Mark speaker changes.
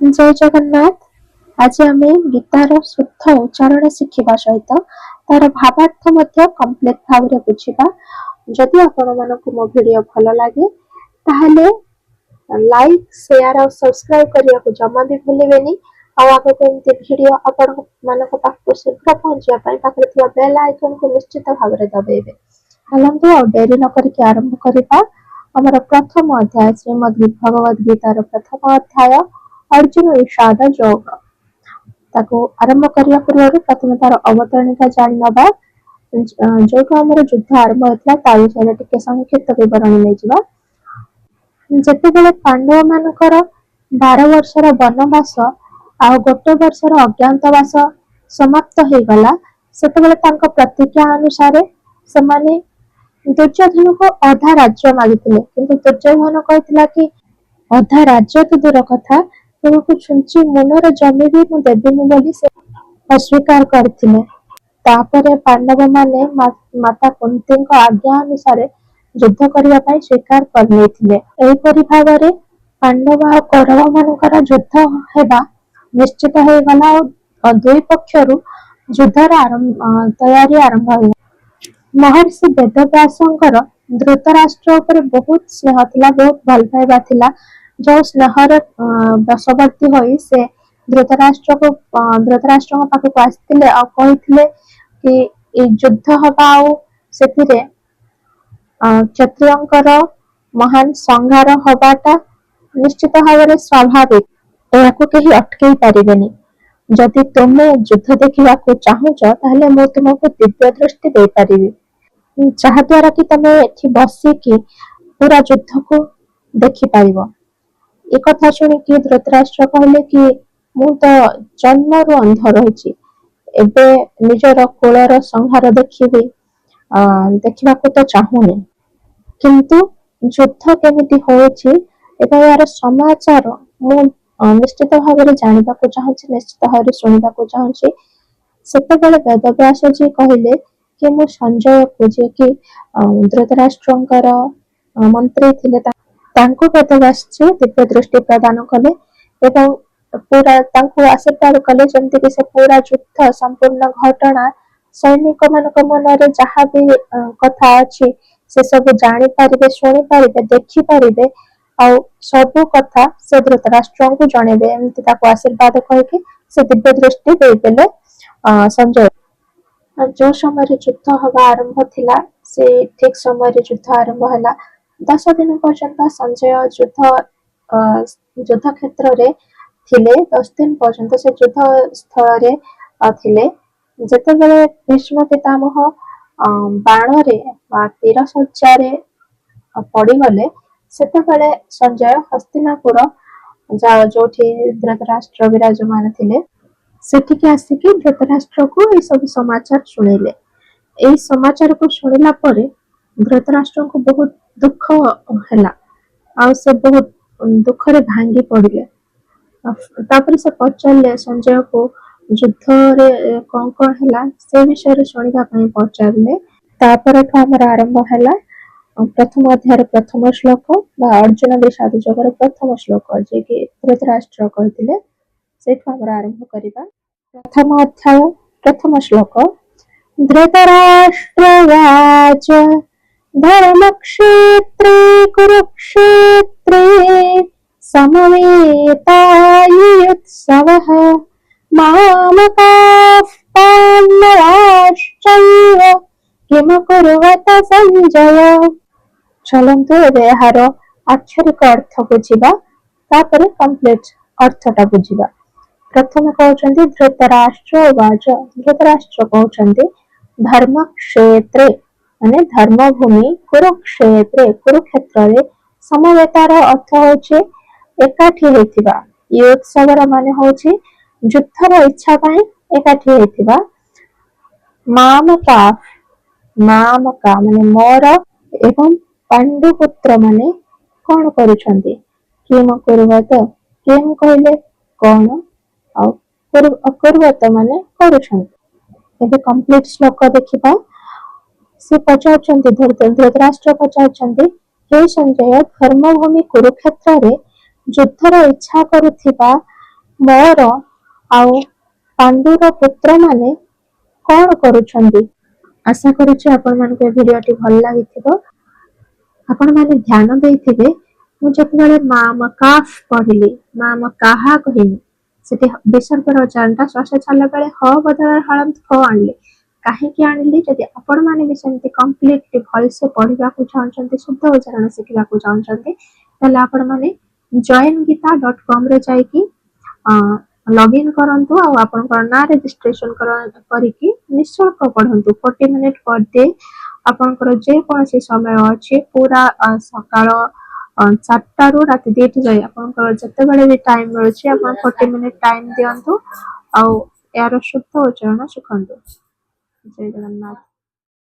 Speaker 1: जय जगन्नाथ। आज आम गीतार शुद्ध उच्चारण शिखा सहित तार भावार्थ कम्प्लीट भाव में बुझा। जदि आपण मानक मो वीडियो भल लगे ताहले लाइक शेयर और सब्सक्राइब करने को जमा भी भूलें। आगे वीडियो आपण मानक पाखक शीघ्र पहुंचापी पाखे बेल आइकन को निश्चित भाव में दबेबे। चलतु आ डेरी न करके आरंभ करवा। आमर प्रथम अध्याय श्रीमद् भगवद गीतार प्रथम अध्याय अर्जुन विषाद योग ताको आरंभ करने पूर्व प्रथम तार अवतरणिका जान नबा। जो आमर युद्ध आरंभ होता ता विषय टिके संक्षिप्त विवरण नहीं। जेतेबेले पांडव मानकर 12 वर्षर वनवास आ गोटे वर्षर अज्ञातवास समाप्त हो गला सेतेबेले तांको प्रतिज्ञा अनुसार सेमाने दुर्योधन को अधा राज्य मागिथिले, किंतु दुर्योधन कहथिला कि अधा राज्य तो दूर कथा तुमको छुंची मनर जमी भी मु देबिनी बोली से अस्वीकार करथिले। तापरे पांडव माने माता कुंती को आज्ञा अनुसार युद्ध करने स्वीकार करने। एपरी भाव में पांडव और कौरव मानकर युद्ध हेबा निश्चित हो गला और दुई पक्षरु युद्धर तैयारी आरंभ हो। महर्षि वेदव्यासंकर धृतराष्ट्र उपर बहुत स्नेह थिला, बहुत भल पाइबा थिला। जो स्नेहर वशवर्ती होई से धृतराष्ट्र पाखक आसथिले और कहिथिले कि युद्ध हबा आ सेथिरे क्षत्रियंकर महान संहार हवाटा निश्चित भाव में स्वाभाविक। याकू कहीं अटकई पारिबेनी। जदि तुमे युद्ध देखा चाहूच ताहले मु तुमको दिव्य दृष्टि दे पारिबी, जहाद्वारा कि तुम एठी बसिकी पूरा युद्ध को देखि पारिबो। ए कथा शुणिकी धृतराष्ट्र कहले कि मु तो जन्मरु अंध रही, एबे निजर कुलर संहार देखा तो चाहूनी, किंतु युद्ध केमिति होछि एवं यार समाचार मु निश्चित भाव में जानवा चाहूँगी, निश्चित भाव में शुणा चाहूँगी। सेतबेले वेदव्यास जी कहले कि मु संजय को जे कि धृतराष्ट्रंकर मंत्री थिले तांको वेदव्यास जी दिव्य दृष्टि प्रदान कले एवं पूरा तांको आशीर्वाद कले जमति कि से पूरा युद्ध संपूर्ण घटना सैनिक मानक मनरे जहाँ भी कथा अछि से सब जानी पारिबे, शुणी पारिबे, देखि पारिबे और सबु कथा से धृतराष्ट्र को जणेबे। एमति ताको आशीर्वाद करके से दिव्य दृष्टि देबेले संजय। जो समय युद्ध हवा आरंभ थिला से ठीक समय युद्ध आरंभ हला। 10 दिन पर्यंत संजय युद्ध क्षेत्र रे थिले। 10 दिन पर्यंत से युद्ध स्थल रे थिले। जेतेबेले भीष्म पितामह बाण रे तीर सज्जा रे पड़ी गले सेतेबेले संजय हस्तिनापुर जो धृतराष्ट्र विराजमान थिले सेठिके आसिकी धृतराष्ट्र को ये सब समाचार शुणेले। यही समाचार को शुणिला परे धृतराष्ट्र को बहुत दुख हैला आ से बहुत दुख रे भांगी पड़िले। तापर से पचारले संजय को युद्ध रे कौन कौन हैला से विषय शुणिबा पई पचारले। तापर हमर आरंभ हैला प्रथम अध्याय प्रथम श्लोक अर्जुन विषाद योगर प्रथम श्लोक जे कि धृतराष्ट्र कहथिले सेठु हमर आरंभ करिबा। प्रथम अध्याय प्रथम श्लोक धृतराष्ट्रवाच धर्मक्षेत्रे कुरुक्षेत्रे समवेतायुत्सवः मामकाः पाण्डवाश्चैव किम कुर्वत संजय। चलंतु यार आक्षरिक अर्थ बुझा तापर कंप्लीट अर्थटा बुझा। प्रथम कहते धृतराष्ट्र वाच, धृतराष्ट्र कहते धर्म क्षेत्रे माने धर्मभूमि कुरुक्षेत्रे कुरुक्षेत्र समवेतार अर्थ होचे एकाठी होइथिबा। ये उत्सवर माने होचे युद्धर इच्छा पाई एकाठी होइथिबा। मामका मामका माने मोर एवं पांडुपुत्र माने कौन करुछंती किम कुर्वत, किम कहले कौन और कुर्वत माने करुछंती। एबे कंप्लीट श्लोक देखिबा। से पचारछंती धृतराष्ट्र पचारछंती हे संजय धर्मभूमि कुरुक्षेत्र रे युद्धर इच्छा करुथिबा ମୋର ଆଉ ପାଣ୍ଡୁର ପୁତ୍ରମାନେ କଣ କରୁଛନ୍ତି? ଆଶା କରୁଛି ଆପଣମାନଙ୍କୁ ଏ ଭିଡିଓଟି ଭଲ ଲାଗିଥିବ। ଆପଣମାନେ ଧ୍ୟାନ ଦେଇଥିବେ ମୁଁ ଯେତେବେଳେ ମା ମକାଫ ପଢିଲି, ମା ମକାହା କହିଲି, ସେଠି ବିସର୍ଗର ଉଚ୍ଚାରଣଟା ଶ୍ୱାସ ଛାଡ଼ିଲା ବେଳେ ହ ବଦଳରେ ହଳନ୍ତ ଫ ଆଣିଲେ। କାହିଁକି ଆଣିଲି? ଯଦି ଆପଣମାନେ ବି ସେମିତି କମ୍ପ୍ଲିଟଲି ଭଲସେ ପଢିବାକୁ ଚାହୁଁଛନ୍ତି, ଶୁଦ୍ଧ ଉଚ୍ଚାରଣ ଶିଖିବାକୁ ଚାହୁଁଛନ୍ତି, ତାହେଲେ ଆପଣମାନେ joingita.com ରେ ଯାଇକି ଲଗ୍ଇନ୍ କରନ୍ତୁ ଆଉ ଆପଣଙ୍କର ନାଁ ରେଜିଷ୍ଟ୍ରେସନ କରିକି ନିଃଶୁଳ୍କ ପଢନ୍ତୁ। 40 ମିନିଟ୍ ପର ଡେ ଆପଣଙ୍କର ଯେକୌଣସି ସମୟ ଅଛି, ପୁରା ସକାଳ 4ଟାରୁ ରାତି 2ଟା ଯାଏ ଆପଣଙ୍କର ଯେତେବେଳେ ବି ଟାଇମ ମିଳୁଛି ଆପଣ 40 ମିନିଟ୍ ଟାଇମ ଦିଅନ୍ତୁ ଆଉ ଏହାର ଶୁଦ୍ଧ ଉଚ୍ଚାରଣ ଶିଖନ୍ତୁ। ଜୟ ଜଗନ୍ନାଥ।